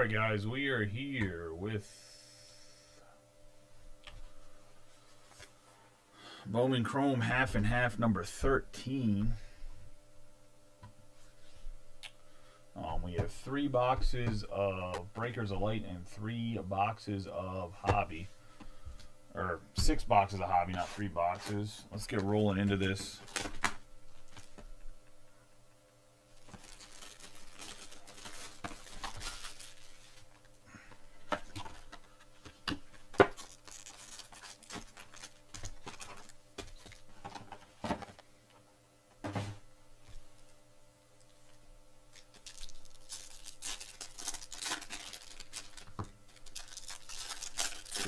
Alright guys, we are here with Bowman Chrome half and half number 13. We have 3 boxes of Breakers of Light and 3 boxes of Hobby. Or 6 boxes of Hobby, not 3 boxes. Let's get rolling into this.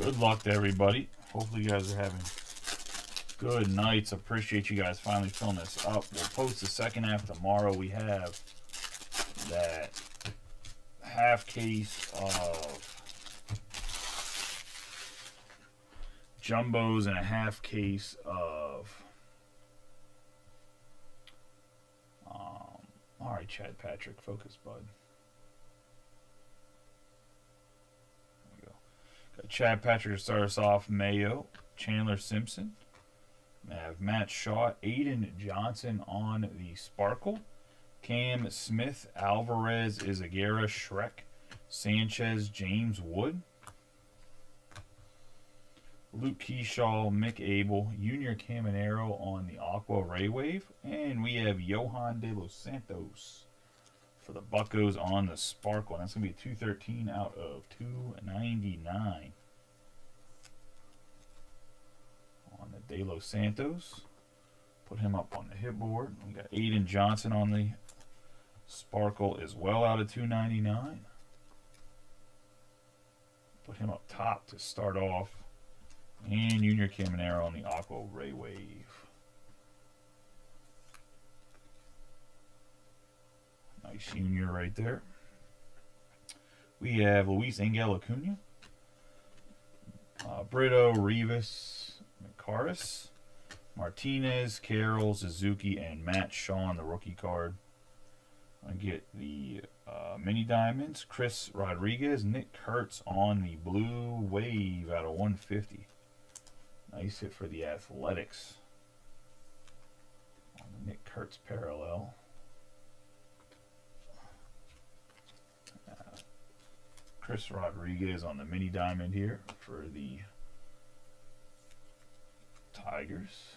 Good luck to everybody. Hopefully you guys are having good nights. Appreciate you guys finally filling this up. We'll post the second half tomorrow. We have that half case of jumbos and a half case of all right, Chad Patrick, focus, bud. Chad Patrick to start us off. Mayo, Chandler Simpson. We have Matt Shaw, Aiden Johnson on the Sparkle. Cam Smith, Alvarez, Izagara, Shrek, Sanchez, James Wood. Luke Keyshaw, Mick Abel, Junior Caminero on the Aqua Ray Wave. And we have Johan De Los Santos for the Buccos on the Sparkle. And that's going to be 213 out of 299. On the De Los Santos. Put him up on the hit board. We got Aiden Johnson on the Sparkle as well out of 299. Put him up top to start off. And Junior Caminero on the Aqua Ray Wave. Nice Junior right there. We have Luis Angel Acuna, Brito, Rivas, McCartis, Martinez, Carroll, Suzuki, and Matt Shaw, the rookie card. I get the mini diamonds. Chris Rodriguez, Nick Kurtz on the Blue Wave out of 150. Nice hit for the Athletics. On the Nick Kurtz parallel. Chris Rodriguez on the mini diamond here for the Tigers.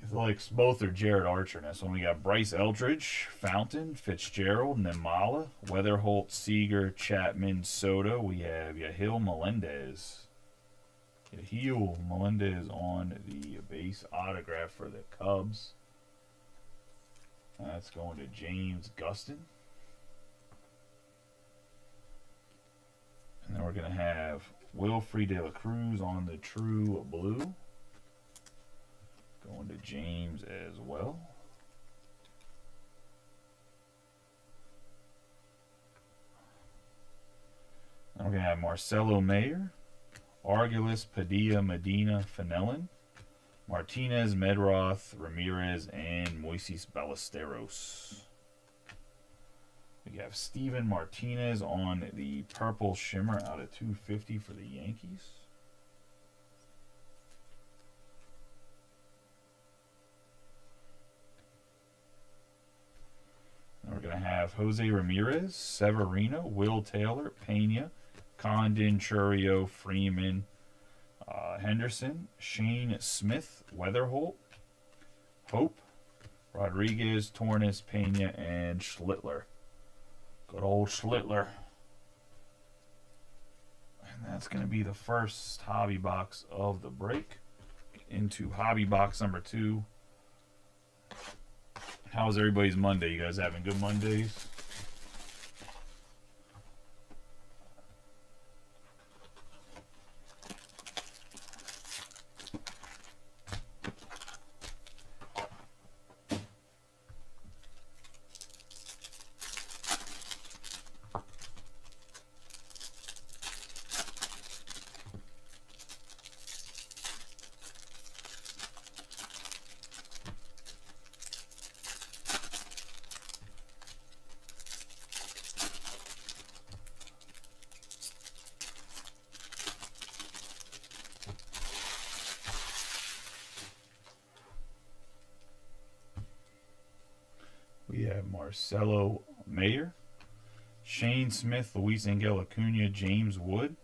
Athletics both are Jared Archer. Now, so we got Bryce Eldridge, Fountain, Fitzgerald, Nimala, Weatherholt, Seager, Chapman, Soto. We have Yahil Melendez. Yahil Melendez on the base autograph for the Cubs. That's going to James Gustin. And then we're going to have Wilfred De La Cruz on the True Blue. Going to James as well. Then we're going to have Marcelo Mayer, Argulis, Padilla, Medina, Fenelon, Martinez, Medroth, Ramirez, and Moises Ballesteros. We have Steven Martinez on the Purple Shimmer out of 250 for the Yankees. And we're going to have Jose Ramirez, Severino, Will Taylor, Pena, Condon, Churio, Freeman, Henderson, Shane Smith, Weatherholt, Hope, Rodriguez, Tornes, Pena, and Schlittler. Good old Schlittler. And that's going to be the first hobby box of the break. Into hobby box number 2. How's everybody's Monday? You guys having good Mondays? have Marcelo Mayer, Shane Smith, Luis Angel Acuna, James Wood,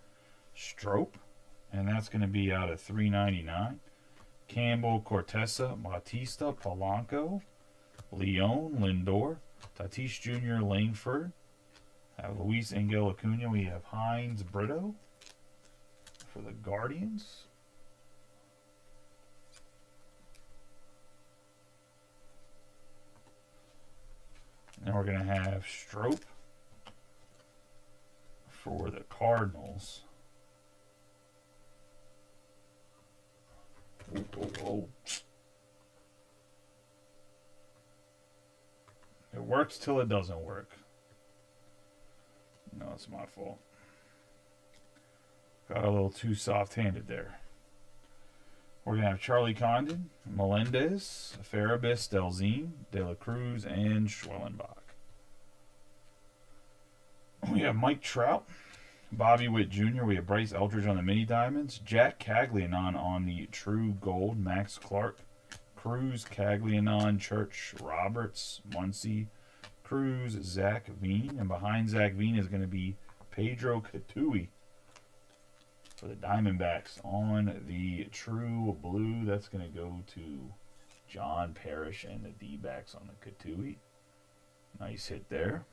Strope, and that's going to be out of $3.99. Campbell, Cortesa, Bautista, Polanco, Leon, Lindor, Tatis Jr., Langford. Have Luis Angel Acuna. We have Hines, Brito for the Guardians. And we're going to have Strope for the Cardinals. Oh. It works till it doesn't work. No, it's my fault. Got a little too soft-handed there. We're going to have Charlie Condon, Melendez, Farabis, Delzine, De La Cruz, and Schwellenbach. We have Mike Trout, Bobby Witt Jr. We have Bryce Eldridge on the mini diamonds, Jack Caglianon on the true gold, Max Clark, Cruz, Caglianon, Church, Roberts, Muncy, Cruz, Zach Veen, and behind Zach Veen is going to be Pedro Catui for the Diamondbacks on the true blue. That's going to go to John Parrish and the D-backs on the Catui. Nice hit there.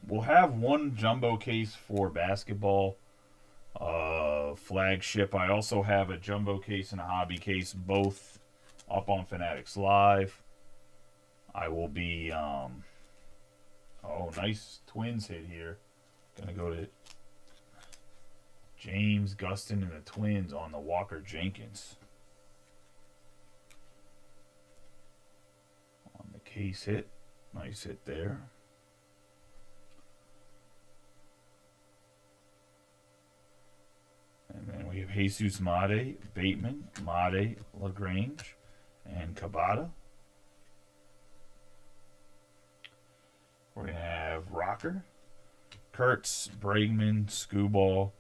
We'll have one jumbo case for basketball flagship. I also have a jumbo case and a hobby case, both up on Fanatics Live. I will be oh, nice Twins hit here. Gonna go to James Gustin and the Twins on the Walker Jenkins. On the case hit. Nice hit there. And then we have Jesus Made, Bateman, Made, LaGrange, and Cabada. We're going to have Rocker, Kurtz, Bregman, Skubal,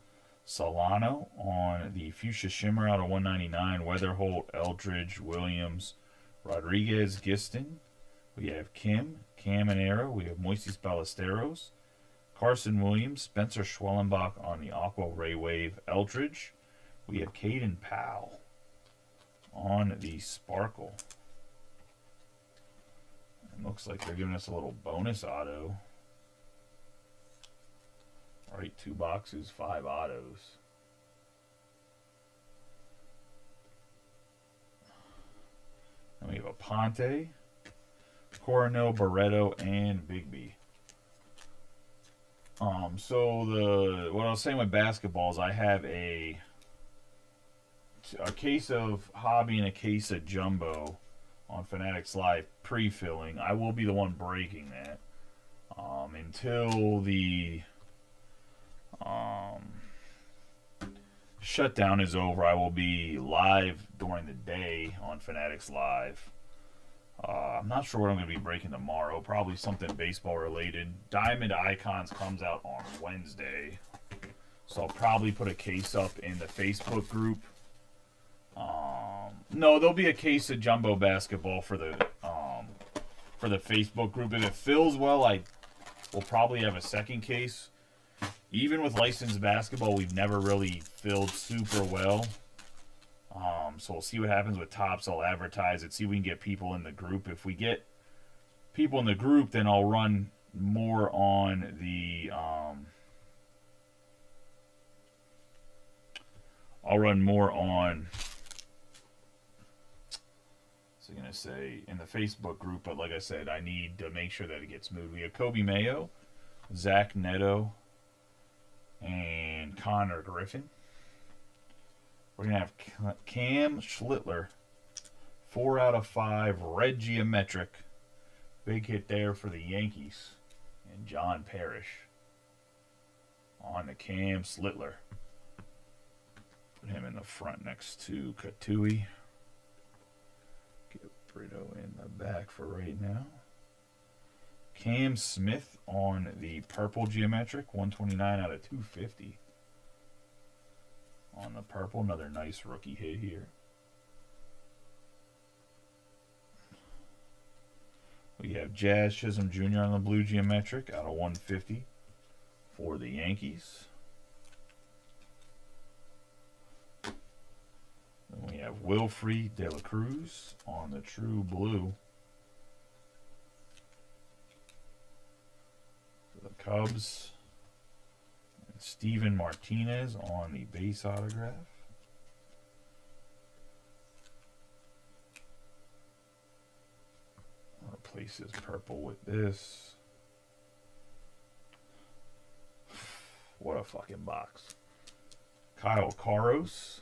Solano on the Fuchsia Shimmer out of 199, Weatherholt, Eldridge, Williams, Rodriguez, Giston. We have Kim, Caminero. We have Moises Ballesteros, Carson Williams, Spencer Schwellenbach on the Aqua Ray Wave, Eldridge. We have Caden Powell on the Sparkle. It looks like they're giving us a little bonus auto. Right, 2 boxes, 5 autos. And we have a Ponte, Coronel, Barreto, and Bigby. So what I was saying with basketballs, I have a case of hobby and a case of jumbo on Fanatics Live pre-filling. I will be the one breaking that. Until the shutdown is over, I will be live during the day on Fanatics Live. I'm not sure what I'm going to be breaking tomorrow. Probably something baseball related. Diamond Icons comes out on Wednesday. So I'll probably put a case up in the Facebook group. No, there'll be a case of jumbo basketball for the Facebook group. If it fills well, I will probably have a second case. Even with licensed basketball, we've never really filled super well. So we'll see what happens with Topps. I'll advertise it, see if we can get people in the group. If we get people in the group, then I'll run more on the in the Facebook group, but like I said, I need to make sure that it gets moved. We have Kobe Mayo, Zach Neto, and Connor Griffin. We're going to have Cam Schlittler, 4 out of 5, red geometric. Big hit there for the Yankees. And John Parrish on the Cam Schlittler. Put him in the front next to Catui. Get Brito in the back for right now. Cam Smith on the purple geometric, 129 out of 250. On the purple, another nice rookie hit here. have Jazz Chisholm Jr. on the blue geometric out of 150 for the Yankees. Then we have Wilfred De La Cruz on the true blue for the Cubs. And Steven Martinez on the base autograph. I'll replace his purple with this. What a fucking box. Kyle Caros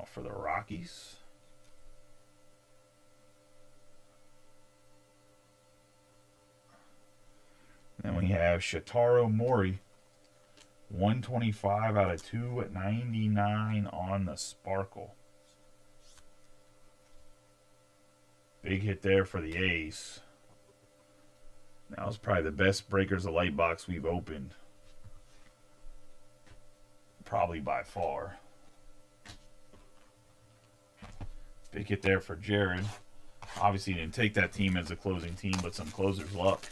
for the Rockies. Then we have Shitaro Mori. 125 out of 299 on the Sparkle. Big hit there for the A's. That was probably the best Breakers of Light box we've opened. Probably by far. Big hit there for Jared. Obviously, he didn't take that team as a closing team, but some closers' luck.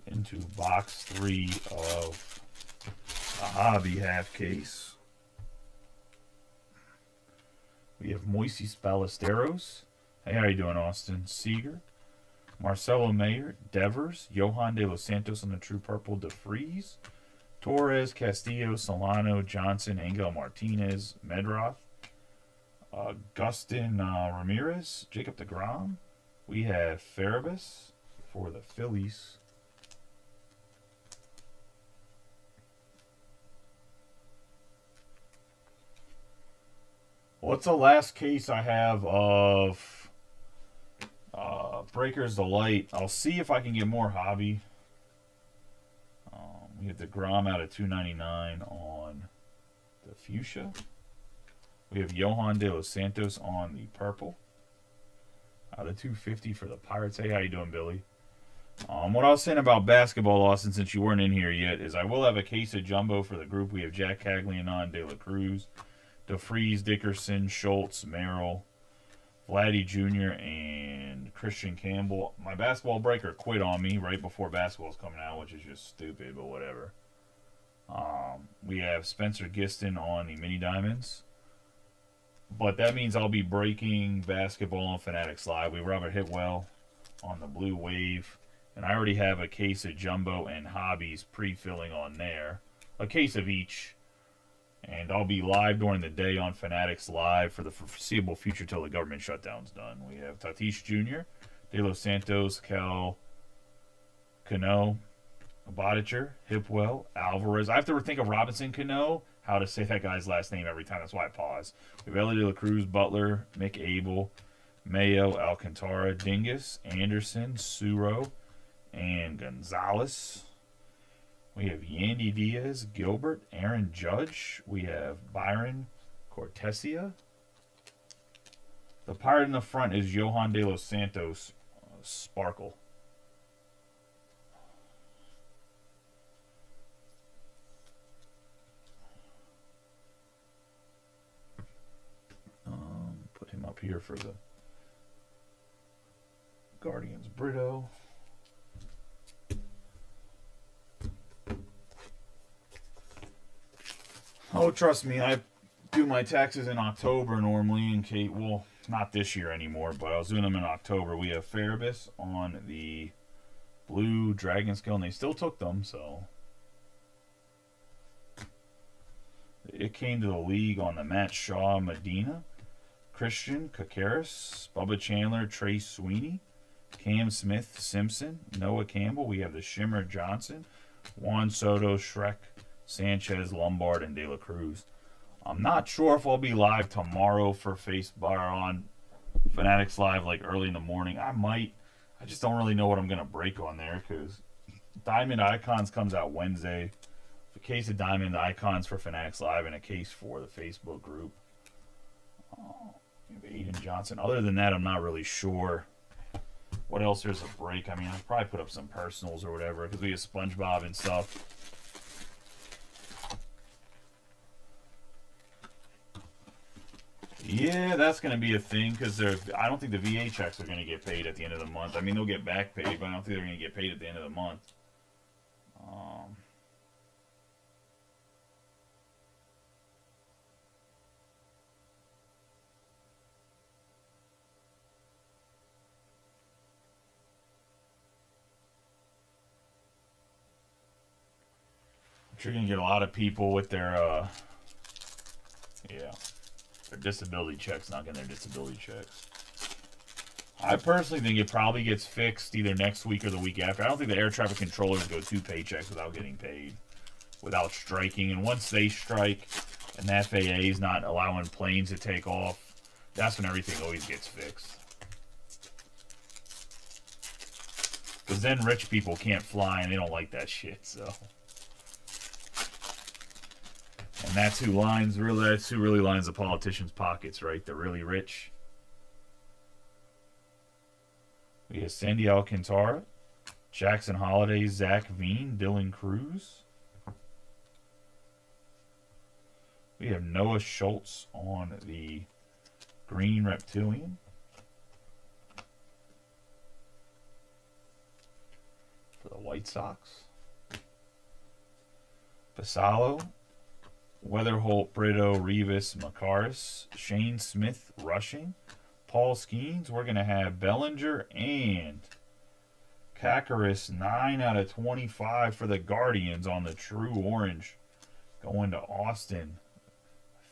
Into box 3 of a hobby half case. We have Moises Ballesteros. Hey, how you doing, Austin? Seager. Marcelo Mayer. Devers. Johan De Los Santos on the true purple. DeFreeze. Torres. Castillo. Solano. Johnson. Angel Martinez. Medroth. Gustin Ramirez. Jacob deGrom. We have Farabis for the Phillies. What's the last case I have of Breakers of Light? I'll see if I can get more hobby. We have the Grom out of 299 on the Fuchsia. We have Johan De Los Santos on the purple out of 250 for the Pirates. Hey, how you doing, Billy? What I was saying about basketball, Austin, since you weren't in here yet, is I will have a case of jumbo for the group. We have Jack Caglianon, De La Cruz, DeFreeze, Dickerson, Schultz, Merrill, Vladdy Jr., and Christian Campbell. My basketball breaker quit on me right before basketball's coming out, which is just stupid, but whatever. We have Spencer Giston on the mini diamonds. But that means I'll be breaking basketball on Fanatics Live. We have Robert Hitwell on the blue wave. And I already have a case of jumbo and hobbies pre-filling on there. A case of each. And I'll be live during the day on Fanatics Live for the foreseeable future till the government shutdown's done. We have Tatis Jr., De Los Santos, Cal Cano, Bodicher, Hipwell, Alvarez. I have to think of Robinson Cano, how to say that guy's last name every time. That's why I pause. We have Ellie De La Cruz, Butler, Mick Abel, Mayo, Alcantara, Dingus, Anderson, Suro, and Gonzalez. We have Yandy Diaz, Gilbert, Aaron Judge. We have Byron Cortesia. The pirate in the front is Johan De Los Santos, Sparkle. Put him up here for the Guardians Brito. Oh, trust me, I do my taxes in October normally. In case, well, not this year anymore, but I was doing them in October. We have Farabis on the blue Dragon Scale, and they still took them, so. It came to the league on the Matt Shaw Medina, Christian Kakaris, Bubba Chandler, Trace Sweeney, Cam Smith Simpson, Noah Campbell. We have the Shimmer Johnson, Juan Soto, Shrek, Sanchez, Lombard, and De La Cruz. I'm not sure if I'll be live tomorrow for Facebook on Fanatics Live, like early in the morning. I might. I just don't really know what I'm going to break on there because Diamond Icons comes out Wednesday. A case of Diamond Icons for Fanatics Live and a case for the Facebook group. Aiden Johnson. Other than that, I'm not really sure what else there's a break. I mean, I'll probably put up some personals or whatever because we have SpongeBob and stuff. Yeah, that's going to be a thing because I don't think the VA checks are going to get paid at the end of the month. I mean, they'll get back paid, but I don't think they're going to get paid at the end of the month. I'm sure you're going to get a lot of people with their, their disability checks not getting their disability checks. I personally think it probably gets fixed either next week or the week after. I don't think the air traffic controllers go 2 paychecks without getting paid, without striking. And once they strike and the FAA is not allowing planes to take off, that's when everything always gets fixed. Because then rich people can't fly and they don't like that shit, so. And that's who really lines the politicians' pockets, right? The really rich. We have Sandy Alcantara, Jackson Holiday, Zach Veen, Dylan Cruz. We have Noah Schultz on the Green Reptilian. For the White Sox. Basalo, Weatherholt, Brito, Rivas, Macaris, Shane Smith rushing. Paul Skeens. We're going to have Bellinger and Kakaris 9 out of 25 for the Guardians on the True Orange. Going to Austin.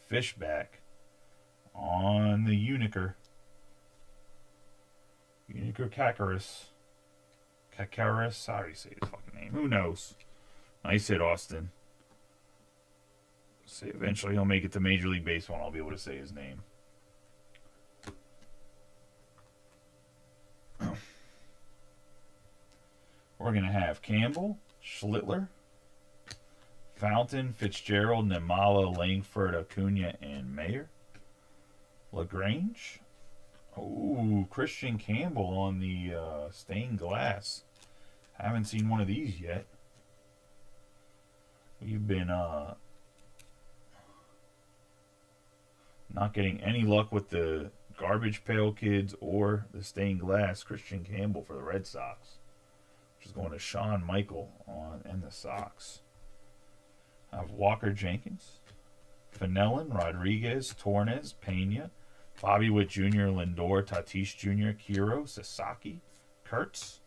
Fishback on the Uniker. Uniker Kakaris. Kakaris. How do you say the fucking name? Who knows? Nice hit, Austin. See, eventually he'll make it to Major League Baseball and I'll be able to say his name. We're going to have Campbell, Schlittler, Fountain, Fitzgerald, Nimala, Langford, Acuna, and Mayer. LaGrange. Oh, Christian Campbell on the stained glass. Haven't seen one of these yet. We've been not getting any luck with the Garbage Pail Kids or the stained glass. Christian Campbell for the Red Sox. Which is going to Shawn Michael and the Sox. I have Walker Jenkins, Fenelon, Rodriguez, Tornes, Pena, Bobby Witt Jr., Lindor, Tatis Jr., Kiro, Sasaki, Kurtz,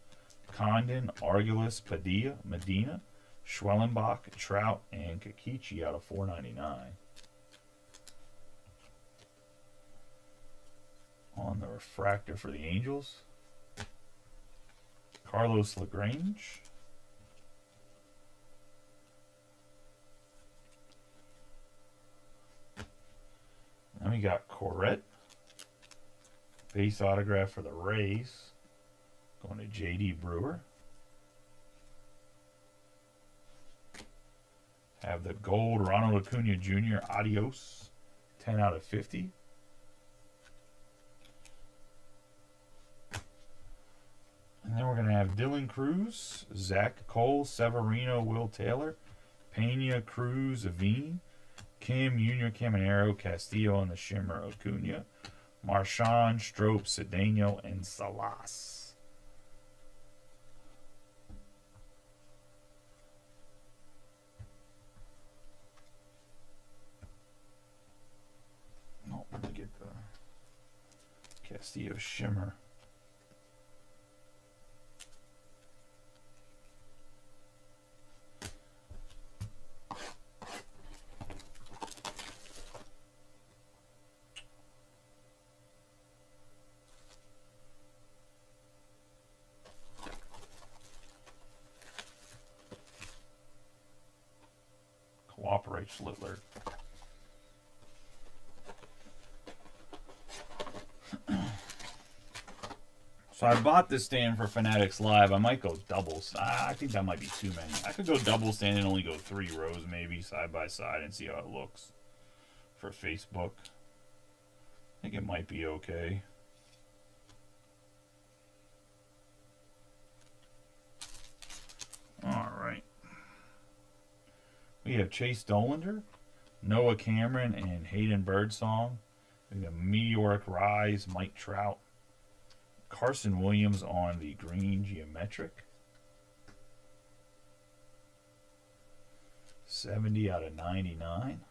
Condon, Argulis, Padilla, Medina, Schwellenbach, Trout, and Kikichi out of 499. On the refractor for the Angels, Carlos LaGrange. Then we got Corrette. Base autograph for the Rays. Going to J.D. Brewer. Have the gold Ronald Acuna Jr. Adios. 10 out of 50. And then we're going to have Dylan Cruz, Zach Cole, Severino, Will Taylor, Pena, Cruz, Aveen, Kim, Junior Caminero, Castillo on the Shimmer, Acuna, Marchand, Strope, Cedeno, and Salas. Oh, let me get the Castillo Shimmer. Cooperate, Schlittler. So I bought this stand for Fanatics Live. I might go doubles. I think that might be too many. I could go double stand and only go 3 rows maybe side by side and see how it looks for Facebook. I think it might be okay. All right. We have Chase Dolander, Noah Cameron, and Hayden Birdsong. We have Meteoric Rise, Mike Trout. Carson Williams on the green geometric. 70 out of 99.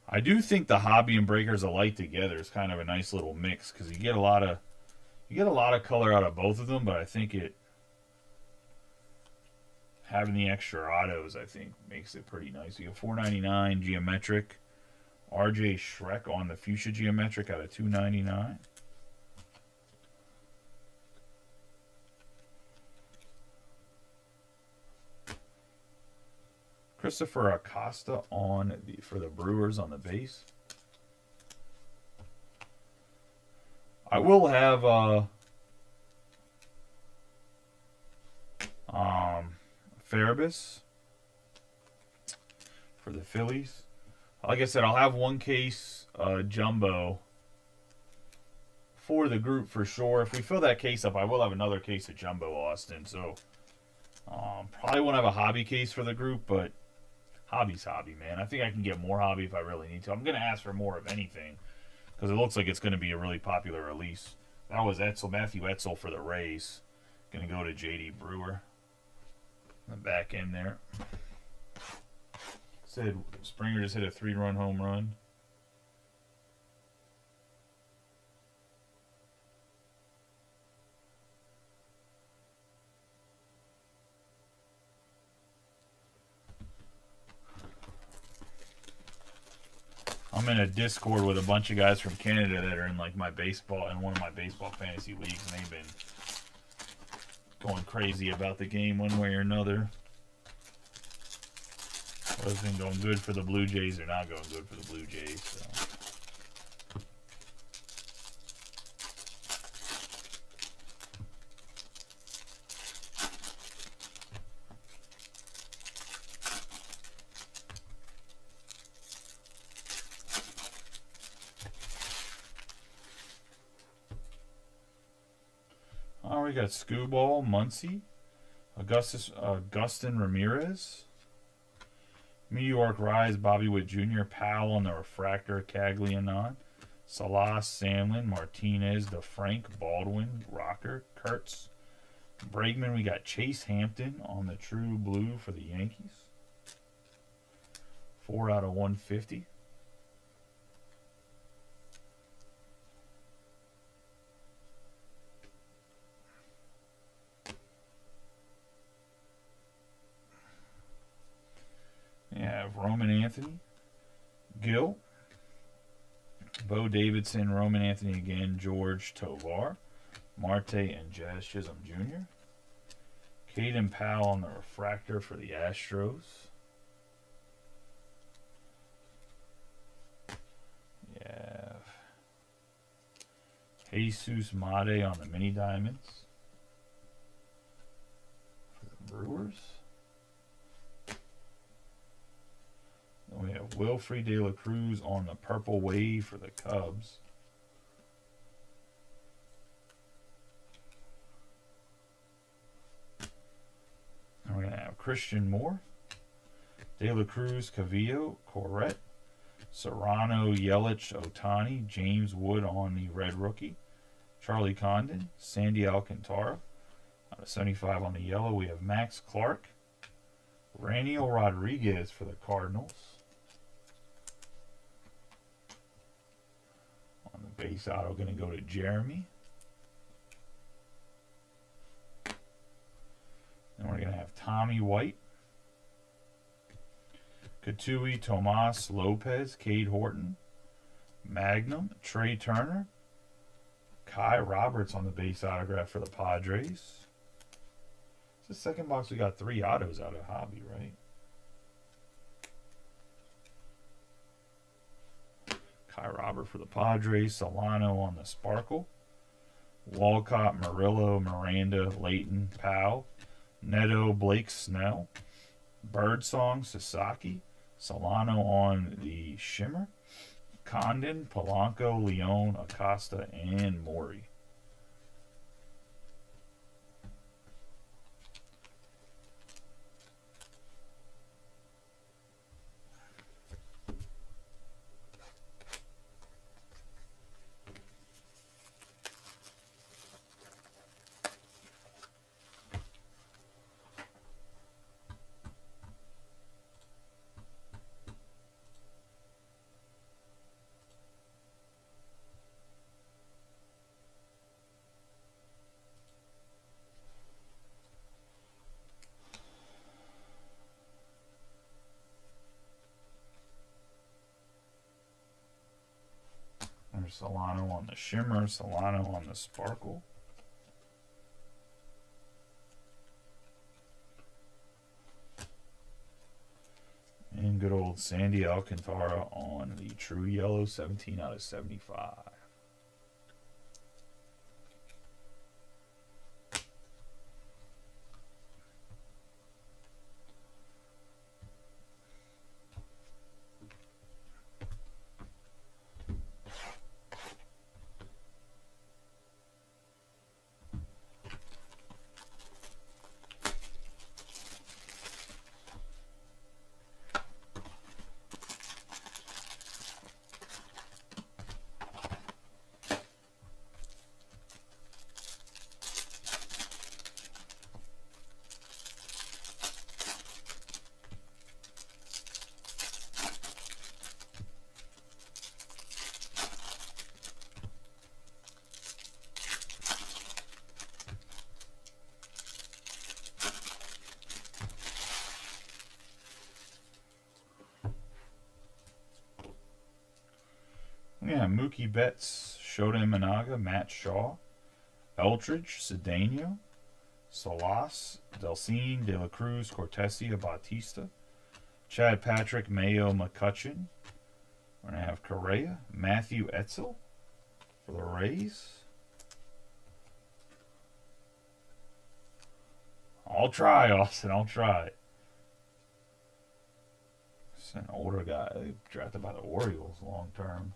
I do think the hobby and breakers alike together is kind of a nice little mix because you get a lot of color out of both of them, but I think having the extra autos I think makes it pretty nice. You have 499 geometric. RJ Shrek on the fuchsia geometric out of 299. Christopher Acosta for the Brewers on the base. I will have Farabis for the Phillies. Like I said, I'll have one case jumbo for the group for sure. If we fill that case up, I will have another case of jumbo Austin. So probably won't have a hobby case for the group, but hobby's hobby, man. I think I can get more hobby if I really need to. I'm going to ask for more of anything because it looks like it's going to be a really popular release. That was Matthew Etzel for the Rays. Going to go to J.D. Brewer. The back end there. Said Springer just hit a 3-run home run. I'm in a Discord with a bunch of guys from Canada that are in like my baseball and one of my baseball fantasy leagues, and they've been going crazy about the game one way or another. Whether it's been going good for the Blue Jays or not going good for the Blue Jays. So. We got Scooball, Muncie, Augustin Ramirez, Meteoric Rise, Bobby Witt Jr., Powell on the refractor, Caglianon, Salas, Samlin, Martinez, DeFrank, Baldwin, Rocker, Kurtz, Bregman. We got Chase Hampton on the true blue for the Yankees. 4 out of 150. Roman Anthony, Gill, Bo Davidson, Roman Anthony again, George Tovar, Marte, and Jazz Chisholm Jr. Caden Powell on the refractor for the Astros. Yeah. Jesus Mate on the mini diamonds for the Brewers. We have Wilfrey De La Cruz on the purple wave for the Cubs. And we're going to have Christian Moore, De La Cruz, Cavillo, Corrette, Serrano, Yelich, Otani, James Wood on the red rookie, Charlie Condon, Sandy Alcantara. Out of 75 on the yellow, we have Max Clark, Raniel Rodriguez for the Cardinals. On the base auto, going to go to Jeremy. Then we're going to have Tommy White, Katui, Tomas, Lopez, Cade Horton, Magnum, Trey Turner, Kai Roberts on the base autograph for the Padres. It's the second box we got 3 autos out of hobby, right? Kai Robert for the Padres. Solano on the Sparkle. Walcott, Murillo, Miranda, Layton, Powell. Neto, Blake Snell. Birdsong, Sasaki. Solano on the Shimmer. Condon, Polanco, Leone, Acosta, and Mori. There's Solano on the Shimmer, Solano on the Sparkle. And good old Sandy Alcantara on the True Yellow, 17 out of 75. Yeah, Mookie Betts, Shota Imanaga, Matt Shaw, Eldridge, Cedeno, Salas, Delcine, De La Cruz, Cortesia, Bautista, Chad Patrick, Mayo, McCutcheon. We're going to have Correa, Matthew Etzel for the Rays. I'll try, Austin. I'll try. It's an older guy drafted by the Orioles long term.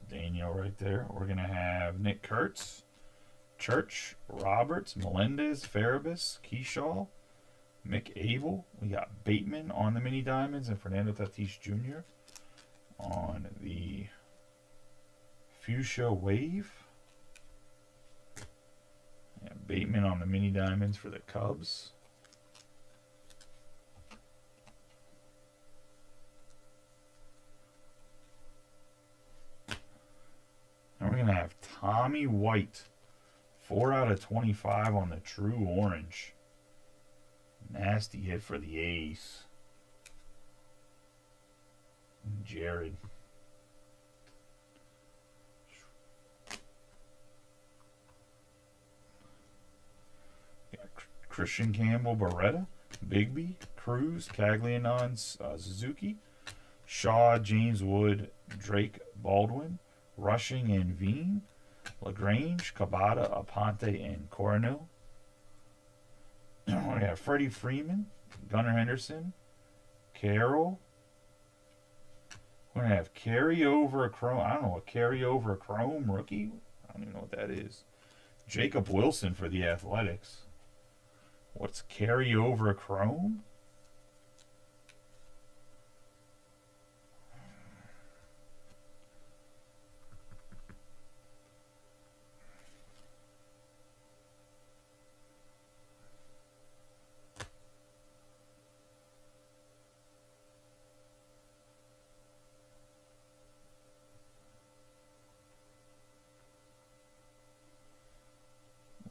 Daniel right there. We're going to have Nick Kurtz, Church, Roberts, Melendez, Farabis, Keyshaw, Mick Abel. We got Bateman on the Mini Diamonds and Fernando Tatis Jr. on the Fuchsia Wave. Yeah, Bateman on the Mini Diamonds for the Cubs. And we're going to have Tommy White, 4 out of 25 on the True Orange. Nasty hit for the A's. Jared. Christian Campbell, Beretta, Bigby, Cruz, Caglianon, Suzuki, Shaw, James Wood, Drake, Baldwin, Rushing and Veen, LaGrange, Cabada, Aponte, and Coronel. We have Freddie Freeman, Gunnar Henderson, Carroll. We're going to have carryover Chrome. I don't know what carryover Chrome rookie. I don't even know what that is. Jacob Wilson for the Athletics. What's carryover Chrome?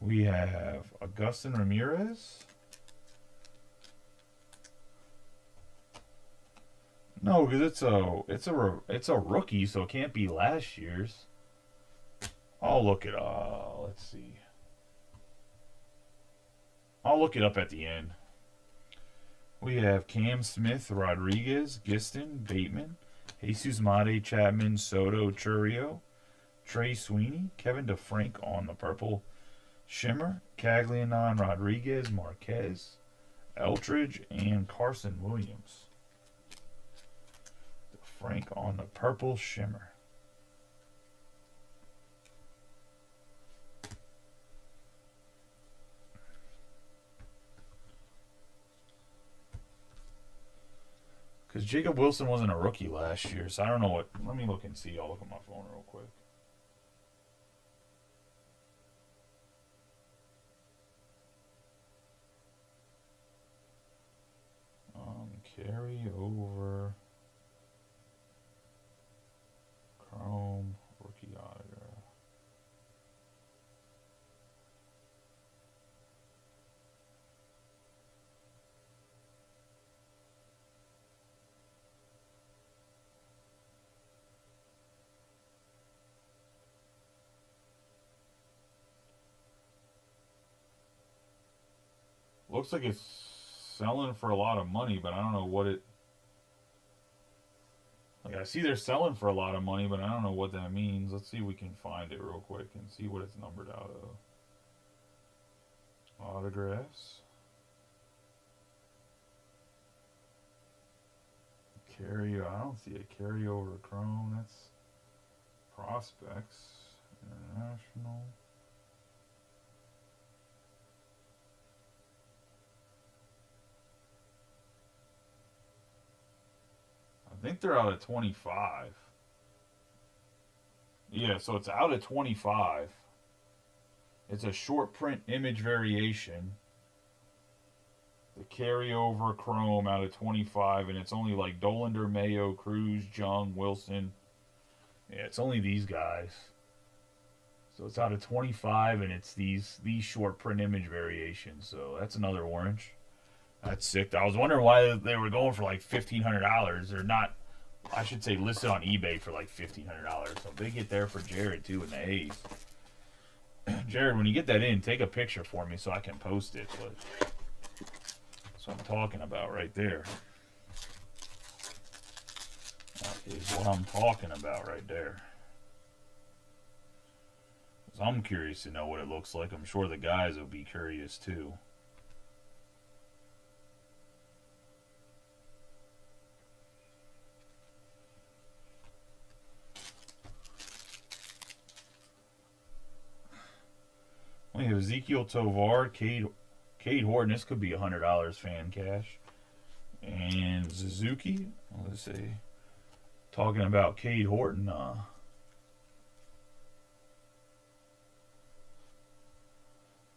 We have Augustin Ramirez. No, because it's a rookie, so it can't be last year's. I'll look it up. Let's see. I'll look it up at the end. We have Cam Smith, Rodriguez, Giston, Bateman, Jesus Mate, Chapman, Soto, Churio, Trey Sweeney, Kevin DeFrank on the purple shimmer, Caglianon, Rodriguez, Marquez, Eltridge, and Carson Williams. DeFrank on the purple shimmer. Because Jacob Wilson wasn't a rookie last year, so I don't know what. Let me look and see. I'll look at my phone real quick. Carry over Chrome rookie autograph. Looks like it's selling for a lot of money, but I don't know what it. Like, I see they're selling for a lot of money, but I don't know what that means. Let's see if we can find it real quick and see what it's numbered out of. Autographs. Carry. I don't see a carryover Chrome. That's Prospects. International. I think they're out of 25. Yeah, so it's out of 25. It's a short print image variation. The carryover Chrome out of 25, and it's only like Dolander, Mayo, Cruz, Jung, Wilson. Yeah, it's only these guys. So it's out of 25, and it's these short print image variations. So that's another orange. That's sick. I was wondering why they were going for like $1,500. They're not, I should say, listed on eBay for like $1,500. So big hit there for Jared too in the A's. Jared, when you get that in, take a picture for me so I can post it. But that's what I'm talking about right there. That is what I'm talking about right there. 'Cause I'm curious to know what it looks like. I'm sure the guys will be curious too. We have Ezekiel Tovar, Cade Horton. This could be $100 fan cash. And Suzuki. Let's see. Talking about Cade Horton. Talking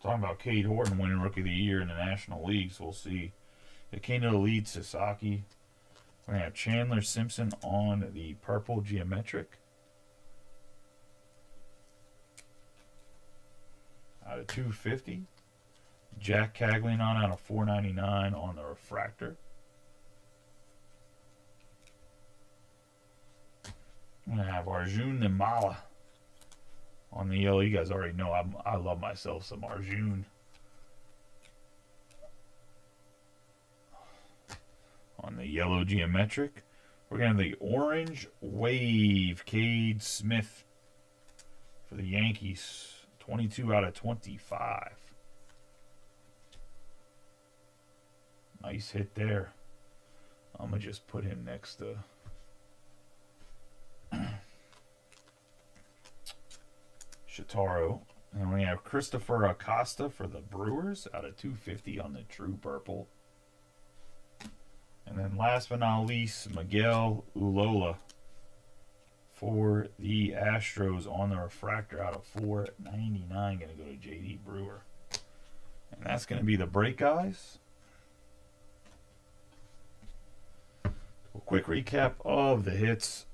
about Cade Horton winning Rookie of the Year in the National League. So we'll see. The King of the Lead, Sasaki. We're going to have Chandler Simpson on the purple geometric. Out of 250. Jack Caglianon out of 499 on the refractor. I'm going to have Arjun Nimala on the yellow. You guys already know I love myself some Arjun. On the yellow geometric. We're going to have the orange wave Cade Smith for the Yankees. 22 out of 25. Nice hit there. I'm going to just put him next to Shitaro. And we have Christopher Acosta for the Brewers out of 250 on the true purple. And then last but not least, Miguel Ulola for the Astros on the refractor out of 499. Going to go to J.D. Brewer. And that's going to be the break, guys. A quick recap of the hits.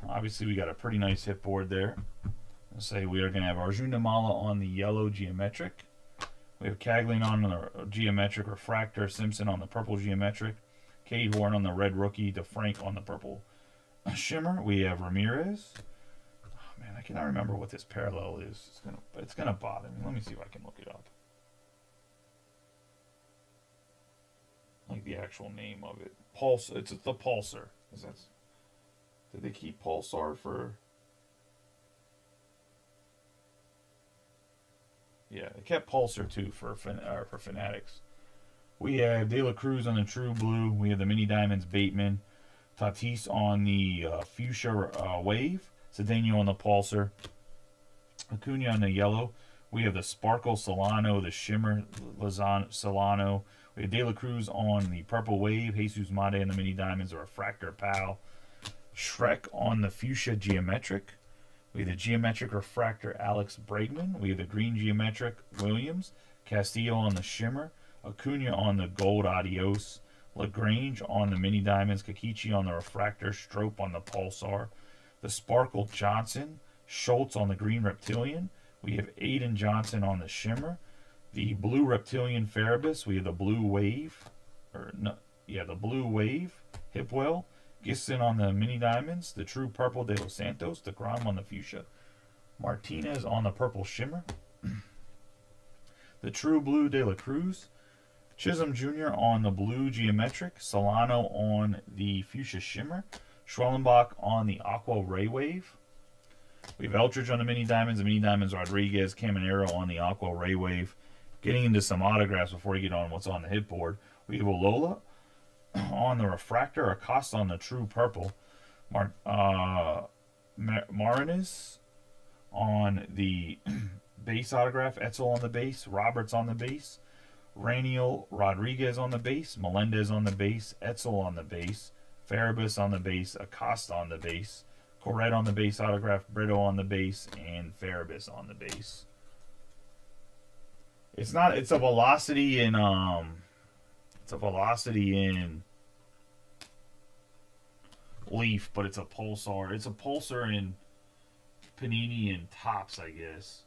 Obviously, we got a pretty nice hit board there. I'll say we are going to have Arjun Nimala on the yellow geometric. We have Caglianon on the geometric refractor, Simpson on the purple geometric, Cade Horton on the red rookie, DeFrank on the purple shimmer. We have Ramirez. Oh, man, I cannot remember what this parallel is. It's gonna bother me. Let me see if I can look it up. Like the actual name of it. Pulse. It's the Pulsar. Did they keep Pulsar for? Yeah, they kept Pulsar too for Fanatics. We have De La Cruz on the True Blue. We have the Mini Diamonds Bateman. Tatis on the Fuchsia Wave. Cedeno on the Pulsar. Acuna on the Yellow. We have the Sparkle Solano, the Shimmer Solano. We have De La Cruz on the Purple Wave. Jesus Mate on the Mini Diamonds, the Refractor Pal. Shrek on the Fuchsia Geometric. We have the Geometric Refractor Alex Bregman. We have the Green Geometric Williams. Castillo on the Shimmer. Acuna on the Gold Adios. LaGrange on the Mini Diamonds. Kakichi on the Refractor. Strope on the Pulsar. The Sparkle Johnson. Schultz on the Green Reptilian. We have Aiden Johnson on the Shimmer. The Blue Reptilian Farabus. We have the Blue Wave. The Blue Wave. Hipwell. Gisson on the Mini Diamonds. The True Purple De Los Santos. The Grom on the Fuchsia. Martinez on the Purple Shimmer. The True Blue De La Cruz. Chisholm Jr. on the Blue Geometric. Solano on the Fuchsia Shimmer. Schwellenbach on the Aqua Ray Wave. We have Eldridge on the Mini Diamonds. The Mini Diamonds Rodriguez. Caminero on the Aqua Ray Wave. Getting into some autographs before you get on what's on the hit board. We have Olola on the Refractor. Acosta on the True Purple. Marinas on the base autograph. Etzel on the base. Roberts on the base. Raniel Rodriguez on the base. Melendez on the base. Etzel on the base. Farabus on the base. Acosta on the base. Corrette on the base autograph. Brito on the base. And Farabus on the base. It's a velocity in Leaf, but it's a Pulsar. It's a Pulsar in Panini and Topps, I guess.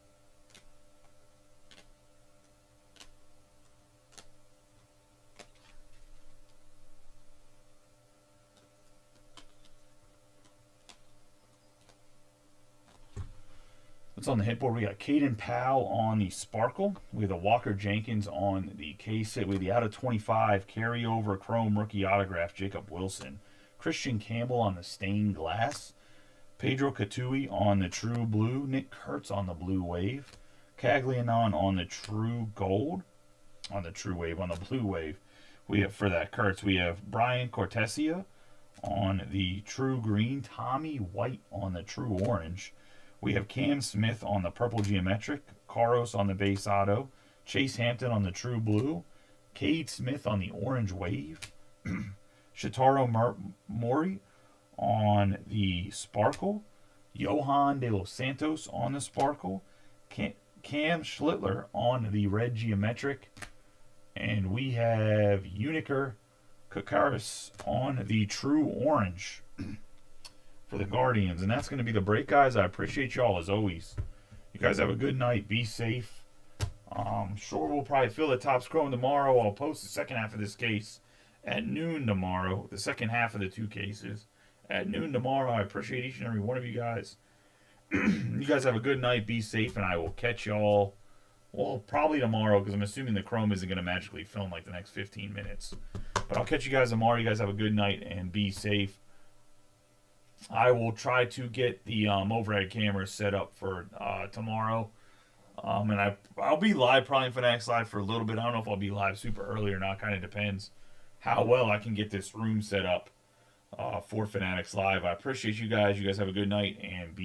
What's on the hit board? We got Caden Powell on the Sparkle. We have the Walker Jenkins on the K-Sit. We have the out of 25 carryover Chrome rookie autograph Jacob Wilson. Christian Campbell on the Stained Glass. Pedro Catui on the True Blue. Nick Kurtz on the Blue Wave. Caglianon on the True Gold. On the True Wave. On the Blue Wave. We have, for that Kurtz, we have Brian Cortesia on the True Green. Tommy White on the True Orange. We have Cam Smith on the Purple Geometric. Caros on the base auto. Chase Hampton on the True Blue. Cade Smith on the Orange Wave. Shitaro Mori on the Sparkle. Johan De Los Santos on the Sparkle. Cam Schlittler on the Red Geometric. And we have Uniker Kakaris on the True Orange for the Guardians. And that's going to be the break, guys. I appreciate y'all as always. You guys have a good night. Be safe. Sure, we'll probably fill the Topps Chrome tomorrow. I'll post the second half of this case at noon tomorrow. The second half of the two cases at noon tomorrow. I appreciate each and every one of you guys. You guys have a good night. Be safe. And I will catch y'all, well, probably tomorrow, because I'm assuming the Chrome isn't going to magically film like the next 15 minutes. But I'll catch you guys tomorrow. You guys have a good night and be safe. I will try to get the overhead cameras set up for tomorrow. And I'll be live probably for Fanatics Live for a little bit. I don't know if I'll be live super early or not. Kind of depends how well I can get this room set up for Fanatics Live. I appreciate you guys. You guys have a good night and be